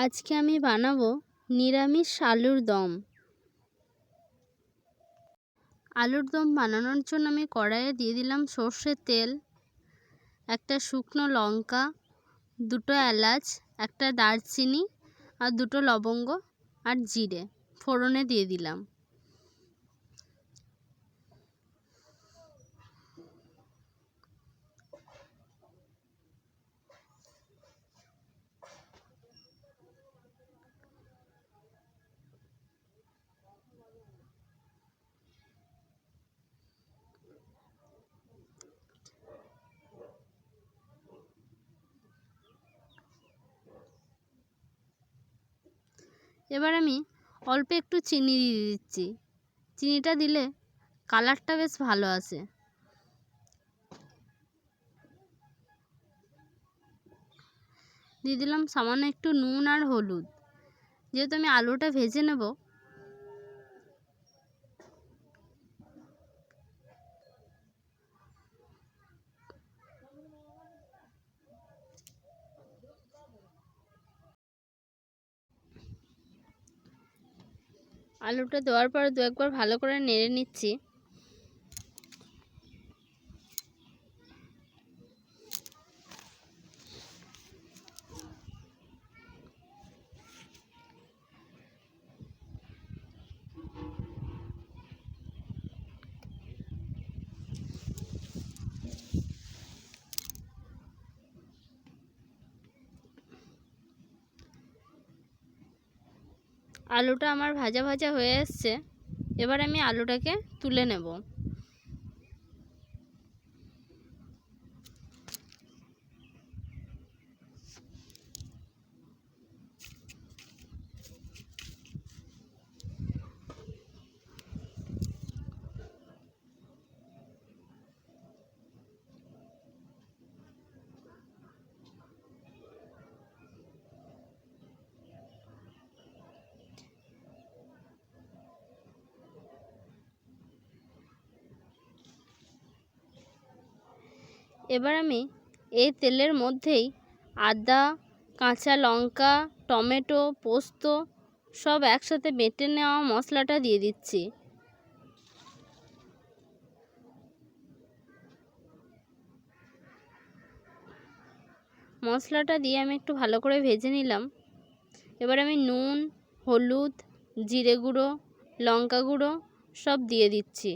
আজকে আমি বানাবো নিরামিষ আলুর দম। আলুর দম বানানোর জন্য আমি কড়াইয়ে দিয়ে দিলাম সর্ষের তেল, একটা শুকনো লঙ্কা, দুটো এলাচ, একটা দারচিনি আর দুটো লবঙ্গ আর জিরে ফোড়নে দিয়ে দিলাম। এবার আমি অল্প একটু চিনি দিয়ে দিচ্ছি। চিনিটা দিলে কালারটা বেশ ভালো আসে। দিয়ে দিলাম সামান্য একটু নুন আর হলুদ। যেহেতু আমি আলুটা ভেজে নেব, আলুটা দেওয়ার পর দু একবার ভালো করে নেড়ে নিচ্ছি। আলুটা আমার ভাজা ভাজা হয়ে এসছে। এবার আমি আলুটাকে তুলে নেব। এবার আমি এই তেলের মধ্যেই আদা, কাঁচা লঙ্কা, টমেটো, পোস্ত সব একসাথে বেটে নেওয়া মশলাটা দিয়ে দিচ্ছি। মশলাটা দিয়ে আমি একটু ভালো করে ভেজে নিলাম। এবার আমি নুন, হলুদ, জিরে গুঁড়ো, লঙ্কা গুঁড়ো সব দিয়ে দিচ্ছি।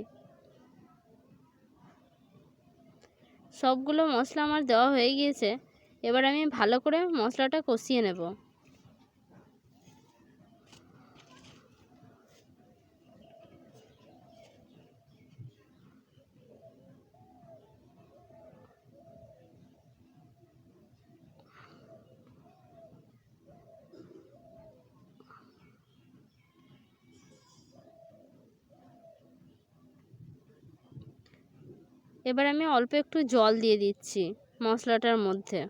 সবগুলো মশলা আমার দেওয়া হয়ে গিয়েছে। এবার আমি ভালো করে মশলাটা কষিয়ে নেব। এবার আমি অল্প একটু জল দিয়ে দিচ্ছি মশলাটার মধ্যে।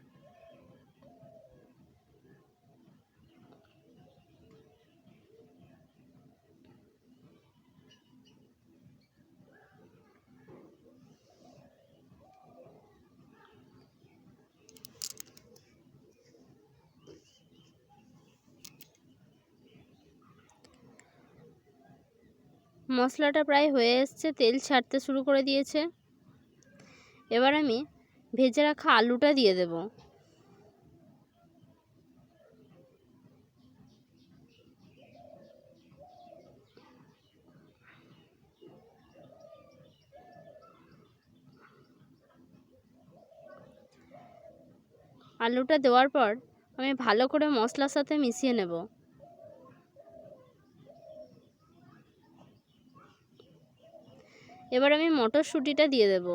মশলাটা প্রায় হয়ে এসছে, তেল ছাড়তে শুরু করে দিয়েছে। এবার আমি ভেজে রাখা আলুটা দিয়ে দেব। আলুটা দেওয়ার পর আমি ভালো করে মশলার সাথে মিশিয়ে নেব। এবার আমি মটরশুঁটিটা দিয়ে দেব।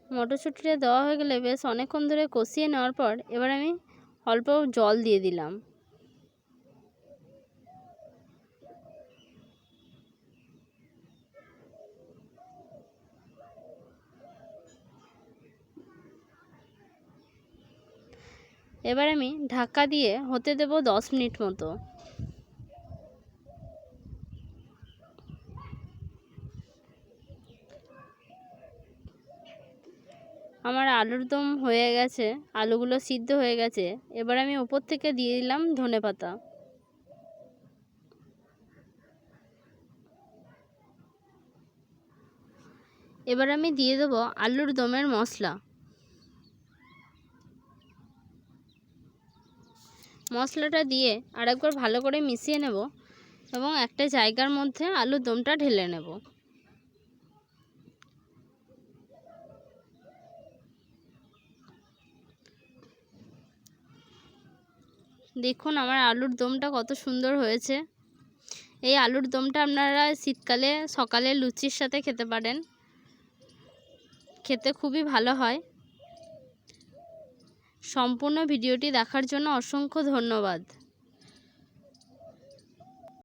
মটরশুঁটিটা দেওয়া হয়ে গেলে বেশ অনেকক্ষণ ধরে কষিয়ে নেওয়ার পর এবার আমি অল্প জল দিয়ে দিলাম। এবার আমি ঢাকা দিয়ে হতে দেব 10 মিনিট মতো। আমার আলুর দম হয়ে গেছে, আলুগুলো সিদ্ধ হয়ে গেছে। এবার আমি উপর থেকে দিয়ে দিলাম ধনেপাতা। এবার আমি দিয়ে দেবো আলুর দমের মশলা। মশলাটা দিয়ে আরেকবার ভালো করে মিশিয়ে নেব এবং একটা জায়গার মধ্যে আলুর দমটা ঢেলে নেব। দেখুন আমার আলুর দমটা কত সুন্দর হয়েছে। এই আলুর দমটা আপনারা শীতকালে সকালে লুচির সাথে খেতে পারেন, খেতে খুবই ভালো হয়। সম্পূর্ণ ভিডিওটি দেখার জন্য অসংখ্য ধন্যবাদ।